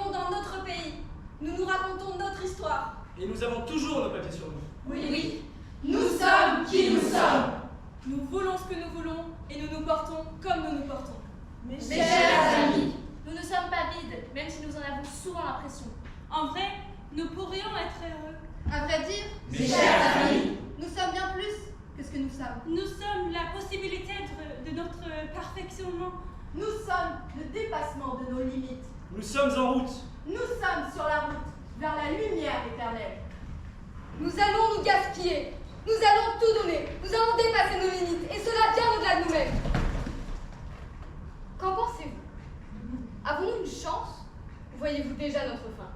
vivons dans notre pays. Nous nous racontons notre histoire. Et nous avons toujours nos papiers sur nous. Oui. Nous sommes qui nous sommes. Nous voulons ce que nous voulons et nous nous portons comme nous nous portons. Mes chers amis, Nous ne sommes pas vides, même si nous en avons souvent l'impression. En vrai, nous pourrions être heureux. À vrai dire, mes chers amis, nous sommes bien plus que ce que nous sommes. Nous sommes la possibilité de notre perfectionnement. Nous sommes le dépassement de nos limites. Nous sommes en route. Nous sommes sur la route vers la lumière éternelle. Nous allons nous gaspiller. Nous allons tout donner. Nous allons dépasser nos limites. Et cela bien au-delà de nous-mêmes. Qu'en pensez-vous? Avons-nous une chance? Voyez-vous déjà notre fin?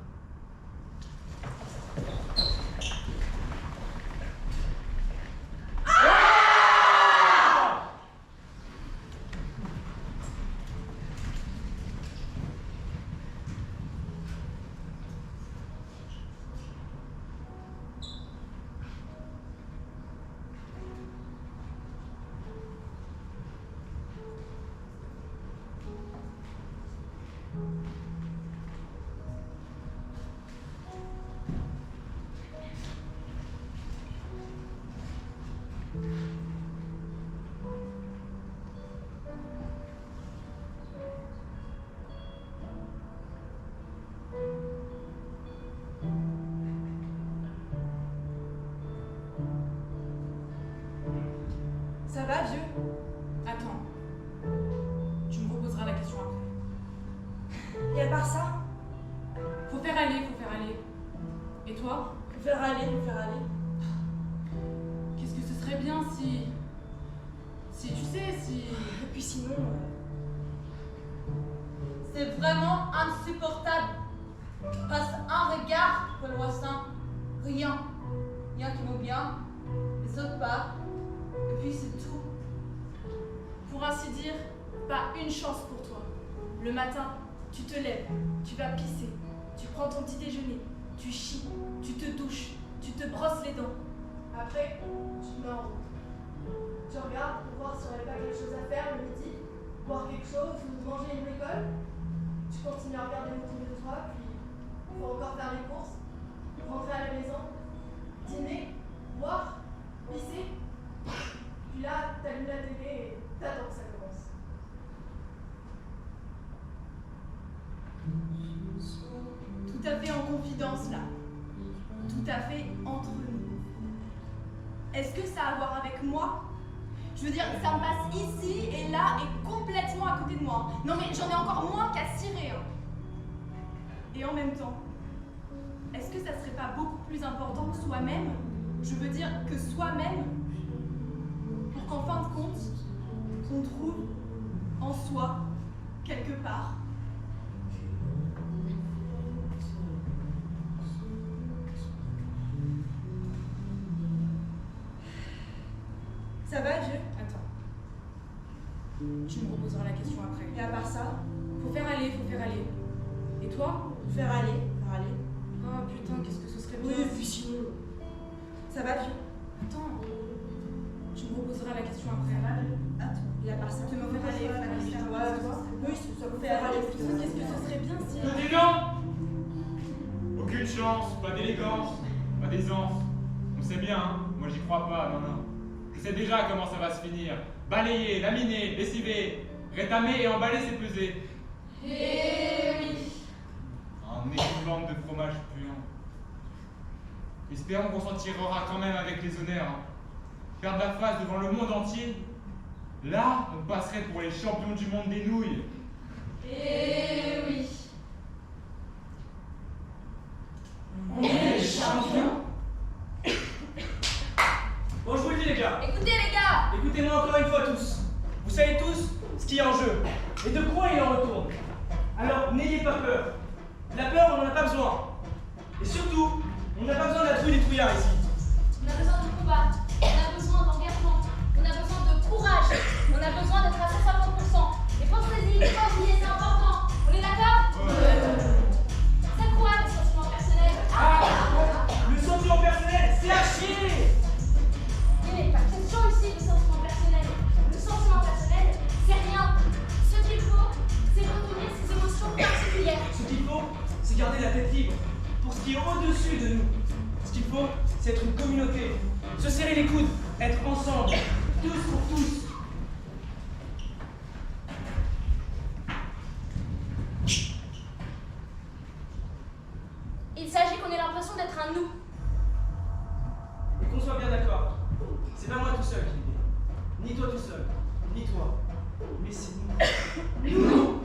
Ça va, vieux? Attends. Tu me reposeras la question après. et à part ça, Faut faire aller, faut faire aller. Et toi? nous faire aller, nous faire aller. Qu'est-ce que ce serait bien si tu sais, si... Et puis sinon, C'est vraiment insupportable. Passe un regard pour le voisin. Rien. Rien qui vaut bien. Les autres pas. Et puis c'est tout. Pour ainsi dire, pas une chance pour toi. Le matin, tu te lèves, tu vas pisser, tu prends ton petit déjeuner, tu chies, tu te douches, tu te brosses les dents. Après, tu te mets en route. Tu regardes pour voir s'il n'y aurait pas quelque chose à faire le midi, boire quelque chose ou manger une bricole. Tu continues à regarder autour de toi, puis il faut encore faire les courses, rentrer à la maison, dîner, boire, pisser. Puis là, t'allumes la télé et t'attends que ça commence. Tout à fait en confidence là. Tout à fait entre nous. Est-ce que ça a à voir avec moi? Je veux dire, ça me passe ici et là et complètement à côté de moi. Non mais j'en ai encore moins qu'à cirer. Hein. Et en même temps, est-ce que ça serait pas beaucoup plus important que soi-même? Je veux dire que soi-même, pour qu'en fin de compte, on trouve en soi, quelque part, ça va, vieux? Attends. Tu me reposeras la question après. Et à part ça, Faut faire aller, faut faire aller. Et toi? faire aller, faire aller. Oh putain, qu'est-ce que ce serait bien. Oui, et puis sinon, ça va, vieux? Attends. Tu me reposeras la question après. Attends. Et à part ça, Tu me faire aller, faire aller. Oui, ça peut faire aller. putain, qu'est-ce que ce serait bien si... Peu d'élégance. Aucune chance, pas d'élégance, pas d'aisance. On sait bien, hein. Moi j'y crois pas, non, non. Je sais déjà comment ça va se finir. Balayer, laminer, lessiver, rétamer et emballer ses pesées. Eh oui. En écoulante de fromage puant. Espérons qu'on s'en tirera quand même avec les honneurs. Hein. Perdre la face devant le monde entier. Là, on passerait pour les champions du monde des nouilles. Eh oui. On est les champions. Bon, je vous le dis, les gars. Écoutez les gars! Écoutez-moi encore une fois tous. Vous savez tous ce qui est en jeu et de quoi il en retourne. Alors n'ayez pas peur. La peur, on n'en a pas besoin. Et surtout, on n'a pas besoin de la trouille des trouillards ici. On a besoin de combat, on a besoin d'engagement, on a besoin de courage, on a besoin d'être à 150%. Et pensez-y, c'est important. On est d'accord? C'est quoi les sentiments personnels? Le sentiment personnel, c'est à chier. Il n'est pas question ici de sentiments personnels. Le sentiment personnel, c'est rien. Ce qu'il faut, c'est retenir ses émotions particulières. Ce qu'il faut, se garder la tête libre, pour ce qui est au-dessus de nous. Ce qu'il faut, c'est être une communauté, se serrer les coudes, être ensemble, tous pour tous. Il s'agit qu'on ait l'impression d'être un nous. Et qu'on soit bien d'accord, c'est pas moi tout seul qui le dis, ni toi tout seul, ni toi, mais c'est nous.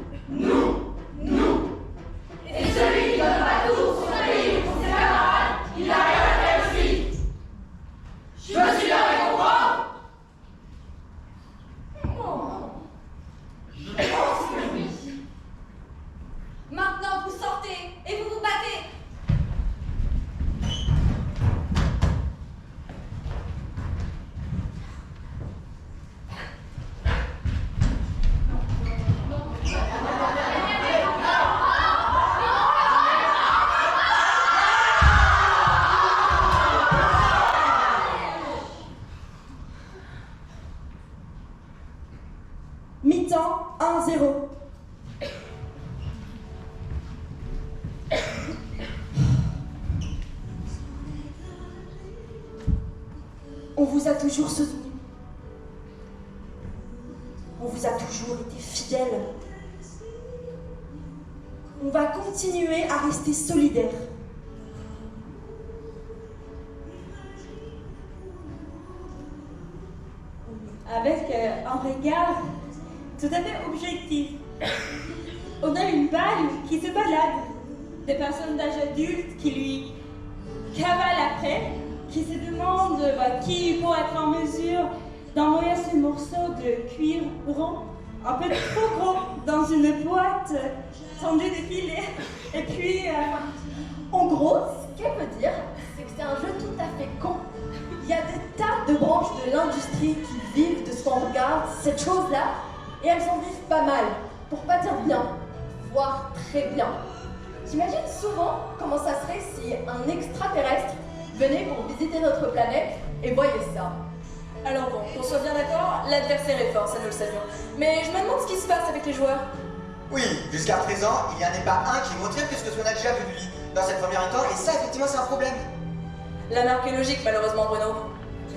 Et celui qui donne pas tout son avis pour ses camarades, il n'a rien à faire aussi. Je suis là pour comprendre. Je pense que oui. Maintenant, vous sortez et vous vous battez. Mi-temps 1-0. On vous a toujours soutenu. On vous a toujours été fidèles. On va continuer à rester solidaires. Avec un regard tout à fait objectif. On a une balle qui se balade. Des personnes d'âge adulte qui lui cavalent après, qui se demandent qui pourrait être en mesure d'envoyer ce morceau de cuir rond, un peu trop gros, dans une boîte tendue de filets. Et puis, En gros, ce qu'elle veut dire, c'est que c'est un jeu tout à fait con. Il y a des tas de branches de l'industrie qui vivent de ce qu'on regarde, cette chose-là, et elles en vivent pas mal, pour pas dire bien, voire très bien. J'imagine souvent comment ça serait si un extraterrestre venait pour visiter notre planète et voyait ça. Alors bon, qu'on soit bien d'accord, l'adversaire est fort, ça nous le savions. Mais je me demande ce qui se passe avec les joueurs. Oui, jusqu'à présent, il n'y en a pas un qui montrait plus que ce qu'on a déjà vu de lui dans cette première mi-temps, et ça, effectivement, c'est un problème. La marque est logique, malheureusement, Bruno.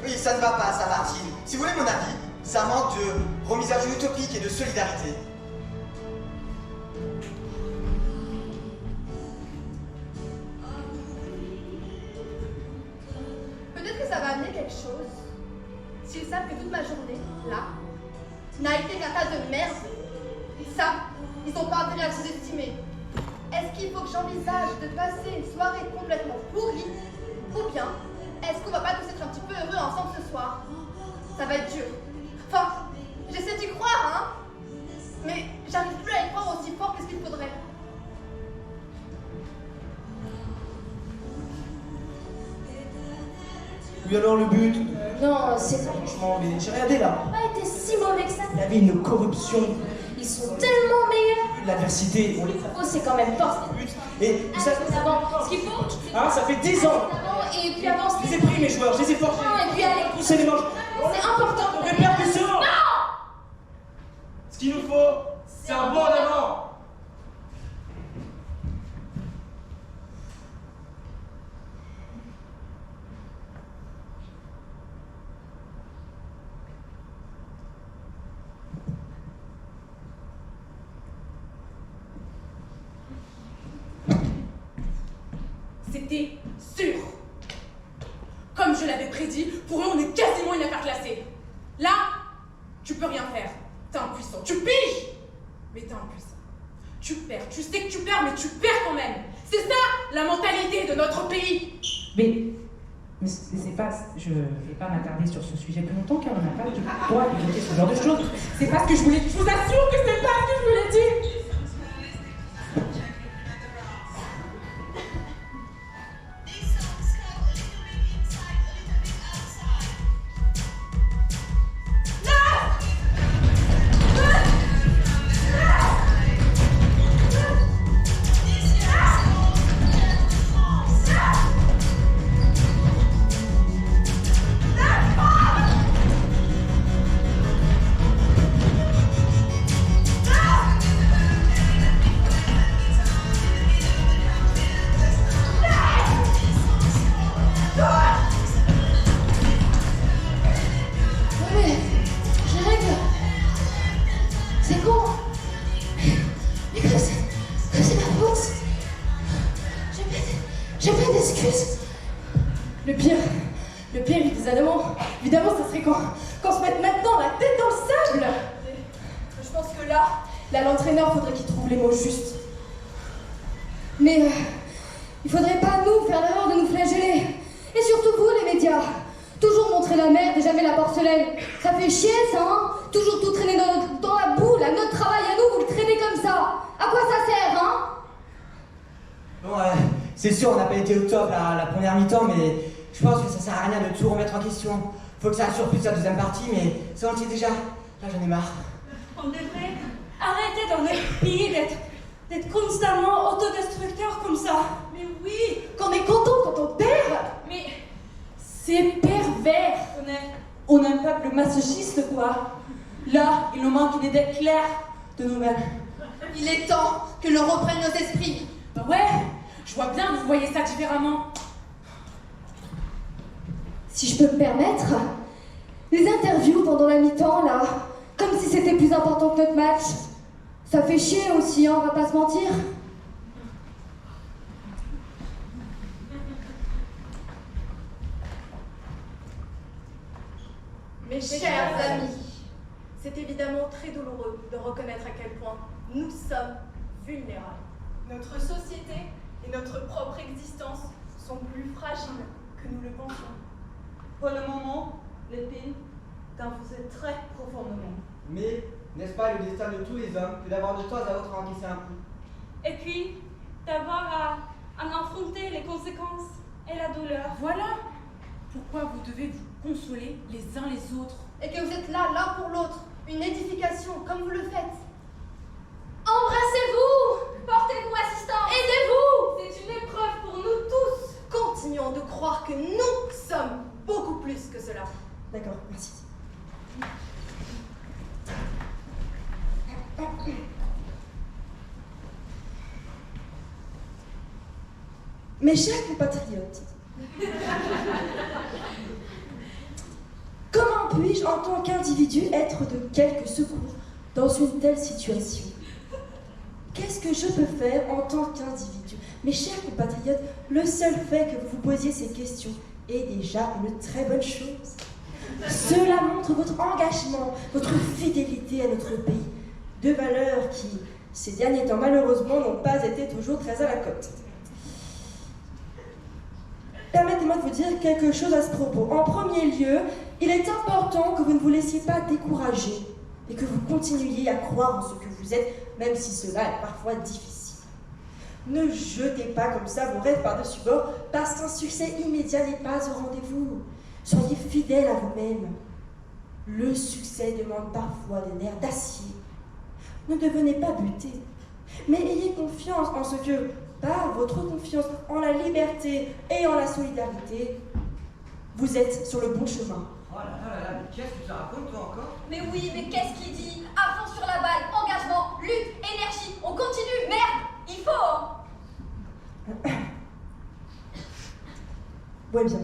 Oui, ça ne va pas, ça, Martine. Si vous voulez mon avis, ça manque de remise à jour utopique et de solidarité. Peut-être que ça va amener quelque chose. S'ils savent que toute ma journée, là, n'a été qu'un tas de merde, ça, ils n'ont pas intérêt à se sous-estimer. Est-ce qu'il faut que j'envisage de passer une soirée complètement pourrie, ou bien est-ce qu'on va pas tous être un petit peu heureux ensemble ce soir? Ça va être dur. Enfin, j'essaie d'y croire, hein, mais j'arrive plus à y croire aussi fort que ce qu'il faudrait. Oui, alors le but? Non, c'est pas. Franchement, mais j'ai regardé là. Pas été si mauvais que ça. Il y avait une corruption, Ils sont tellement meilleurs. l'adversité, on les Oh, c'est quand même fort. but. Et vous savez, Ce qu'il faut, c'est hein, ça fait 10 ans. et puis avant, Je les ai pris mes joueurs, je les ai forgés. et puis allez, Poussez les manches. c'est important. On fait perdre plus souvent. Ce qu'il nous faut, c'est un bond en avant. C'était sûr. Comme je l'avais prédit, pour eux, on est quasiment une affaire classée. Là, tu peux rien faire. T'es impuissant. Tu piges, mais t'es impuissant. Tu perds. Tu sais que tu perds, mais tu perds quand même. C'est ça, la mentalité de notre pays. Mais c'est pas, je vais pas m'attarder sur ce sujet plus longtemps car on n'a pas le droit d'évoquer ce genre de choses. C'est pas ce que je voulais. Je vous assure que c'est pas ce que je voulais dire. m'excuse. Le pire, évidemment, ça serait qu'on se mette maintenant la tête dans le sable. Je pense que là, l'entraîneur faudrait qu'il trouve les mots justes. Mais il faudrait pas nous faire l'erreur de nous flageller. Et surtout vous, les médias. Toujours montrer la merde et jamais la porcelaine. Ça fait chier, ça, hein? Toujours tout traîner dans la boue, là. Notre travail à nous, vous le traînez comme ça. À quoi ça sert, hein? Bon, c'est sûr, on n'a pas été au top la première mi-temps, mais je pense que ça sert à rien de tout remettre en question. Faut que ça assure plus la deuxième partie, mais ça on le sait déjà. Là, j'en ai marre. On devrait arrêter dans notre pays d'être constamment autodestructeur comme ça. Mais oui, qu'on est content quand on perd. Mais c'est pervers. on est un peuple masochiste, quoi. Là, il nous manque une idée claire de nouvelles. Il est temps que l'on reprenne nos esprits. Bah ouais, je vois bien que vous voyez ça différemment. Si je peux me permettre, les interviews pendant la mi-temps, là, comme si c'était plus important que notre match, ça fait chier aussi, hein, on va pas se mentir. Mes chers amis, c'est évidemment très douloureux de reconnaître à quel point nous sommes vulnérables. Notre société et notre propre existence sont plus fragiles que nous le pensions. Pour le moment, les pays t'infusent très profondément. Mais, n'est-ce pas le destin de tous les hommes que d'avoir de temps à autre encaissé un coup? Et puis, d'avoir à en affronter les conséquences et la douleur. Voilà pourquoi vous devez vous consoler les uns les autres. Et que vous êtes là, l'un pour l'autre. Une édification, comme vous le faites. Embrassez-vous! Portez-vous assistance! Aidez-vous! C'est une épreuve pour nous tous! Continuons de croire que nous sommes beaucoup plus que cela. D'accord, merci. Mes chers compatriotes, comment puis-je en tant qu'individu être de quelque secours dans une telle situation? Qu'est-ce que je peux faire en tant qu'individu? Mes chers compatriotes, le seul fait que vous vous posiez ces questions est déjà une très bonne chose. Cela montre votre engagement, votre fidélité à notre pays, deux valeurs qui, ces derniers temps malheureusement, n'ont pas été toujours très à la cote. Permettez-moi de vous dire quelque chose à ce propos. En premier lieu, il est important que vous ne vous laissiez pas décourager et que vous continuiez à croire en ce que vous êtes, même si cela est parfois difficile. Ne jetez pas comme ça vos rêves par-dessus bord parce qu'un succès immédiat n'est pas au rendez-vous. Soyez fidèles à vous-même. Le succès demande parfois des nerfs d'acier. Ne devenez pas butés, mais ayez confiance en ce que, par votre confiance en la liberté et en la solidarité, vous êtes sur le bon chemin. Oh là là là là, mais qu'est-ce que tu racontes toi encore? Mais oui, mais qu'est-ce qu'il dit? À fond sur la balle, engagement, lutte, énergie, on continue, merde! Il faut! Ouais, bien.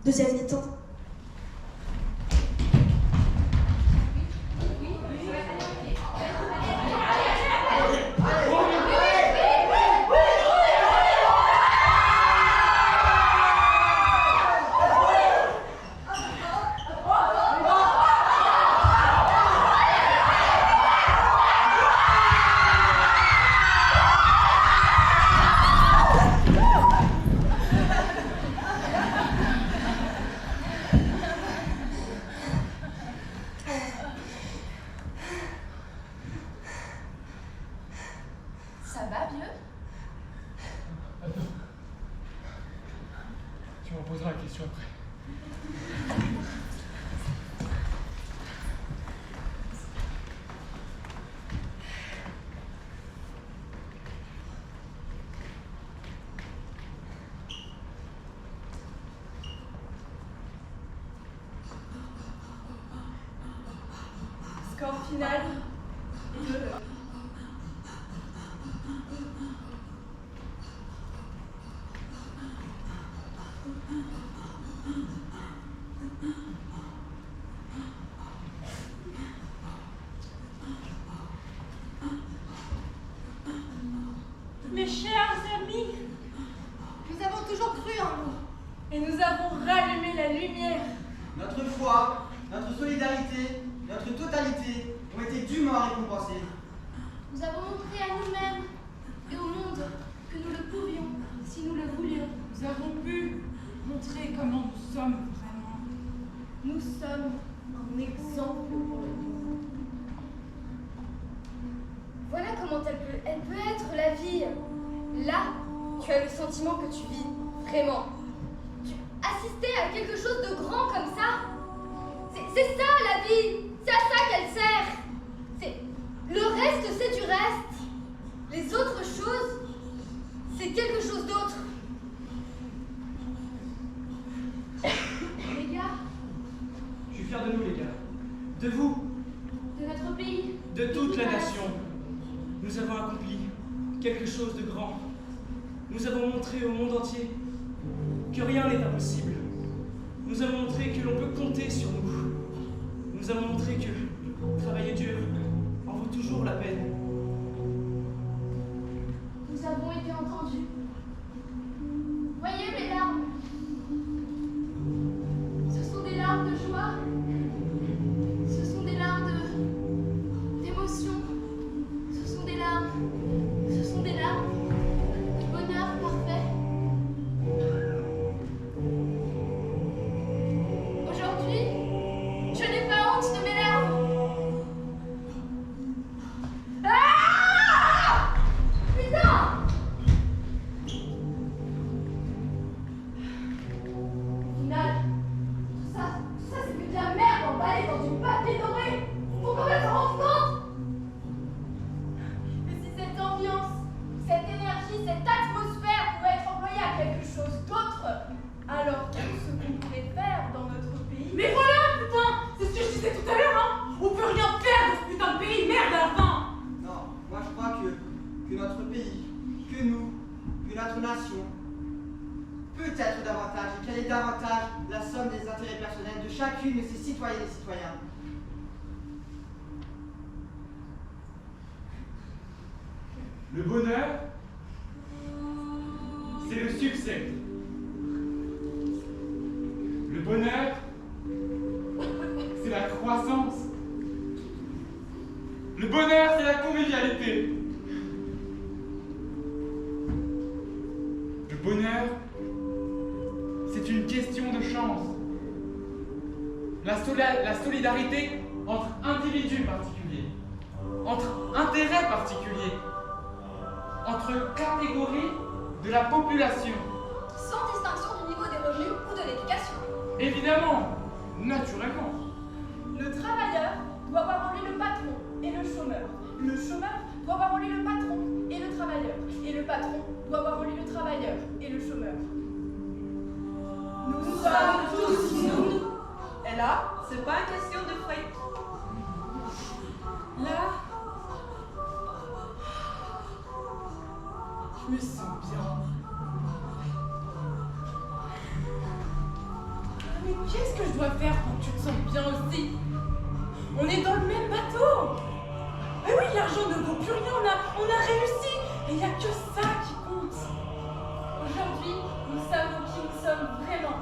Deuxième mi-temps. Ça va, vieux? Tu me reposeras la question après. Score final 2. Mes chers amis, Nous avons toujours cru en nous. Et nous avons rallumé la lumière. Notre foi, notre solidarité, notre totalité ont été dûment récompensées. Nous avons montré à nous-mêmes et au monde que nous le pouvions si nous le voulions. Nous avons pu montrer comment nous sommes vraiment. Nous sommes un exemple pour le monde. Voilà comment elle peut être la vie. Là, tu as le sentiment que tu vis vraiment. Assister à quelque chose de grand comme ça, c'est ça la vie. C'est à ça qu'elle sert. Le reste, c'est du reste. Les autres choses, c'est quelque chose d'autre. Les gars, Je suis fier de nous, les gars. De vous, de notre pays, de toute la nation. Nous avons accompli quelque chose de grand. Nous avons montré au monde entier que rien n'est impossible. Nous avons montré que l'on peut compter sur nous. Nous avons montré que travailler dur en vaut toujours la peine. nous avons été entendus. Voyez mes larmes. Ce sont des larmes de joie. Ce sont des larmes d'émotion. Ce sont des larmes de bonheur parfait. Aujourd'hui, je n'ai pas honte de mes larmes. Ah! Putain! Au final, tout ça c'est que de la merde emballée dans du papier doré. Faut quand même s'en rendre compte. Et si cette ambiance, cette énergie, cette atmosphère pouvait être employée à quelque chose d'autre, alors tout ce qu'on pourrait faire dans notre pays. Mais voilà, putain! C'est ce que je disais tout à l'heure, hein! On peut rien faire dans ce putain de pays, merde à la fin! Non, moi je crois que notre pays, que nous, que notre nation, peut être davantage, et qu'elle est davantage la somme des intérêts personnels de chacune de ses citoyennes et citoyens. Le bonheur, c'est le succès. Le bonheur, c'est la croissance. Le bonheur, c'est la convivialité. Le bonheur, c'est une question de chance. La solidarité entre individus particuliers, entre intérêts particuliers, entre catégories de la population. Sans distinction du niveau des revenus ou de l'éducation. Évidemment, naturellement. Le travailleur doit avoir en lui le patron et le chômeur. Le chômeur doit avoir en lui le patron et le travailleur. Et le patron doit avoir en lui le travailleur et le chômeur. Nous sommes tous nous. Et là, c'est pas une question de fric. Là, je me sens bien. Mais qu'est-ce que je dois faire pour que tu te sentes bien aussi? On est dans le même bateau. Mais oui, l'argent ne vaut plus rien, on a réussi. Et il n'y a que ça qui compte. Aujourd'hui, nous savons qui nous sommes vraiment.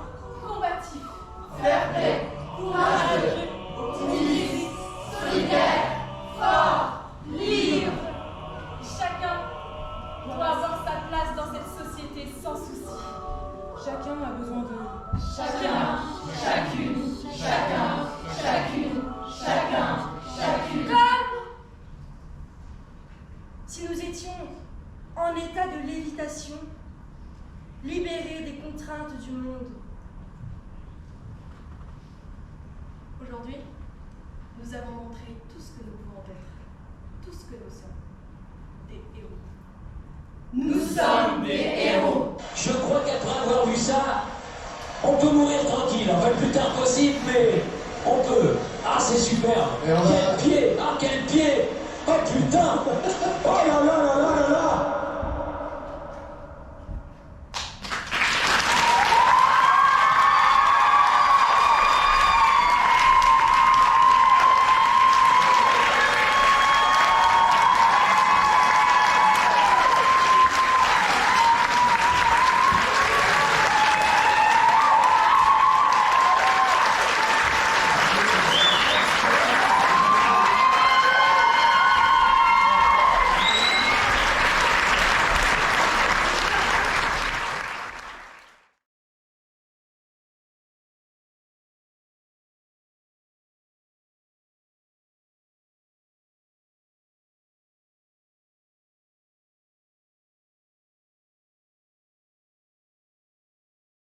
Combatifs, Fair-play, courageux, optimiste, solidaire, fort, libre. chacun doit avoir sa place dans cette société sans souci. Chacun a besoin de... Chacun, chacune, chacun, chacune, chacune. Comme si nous étions en état de lévitation, libérés des contraintes du monde. Aujourd'hui, nous avons montré tout ce que nous pouvons être, tout ce que nous sommes, des héros. Nous sommes des héros. Je crois qu'après avoir vu ça, on peut mourir tranquille, enfin le plus tard possible, mais on peut. Ah, c'est super. Quel pied. Ah, quel pied. Oh putain. Oh là là là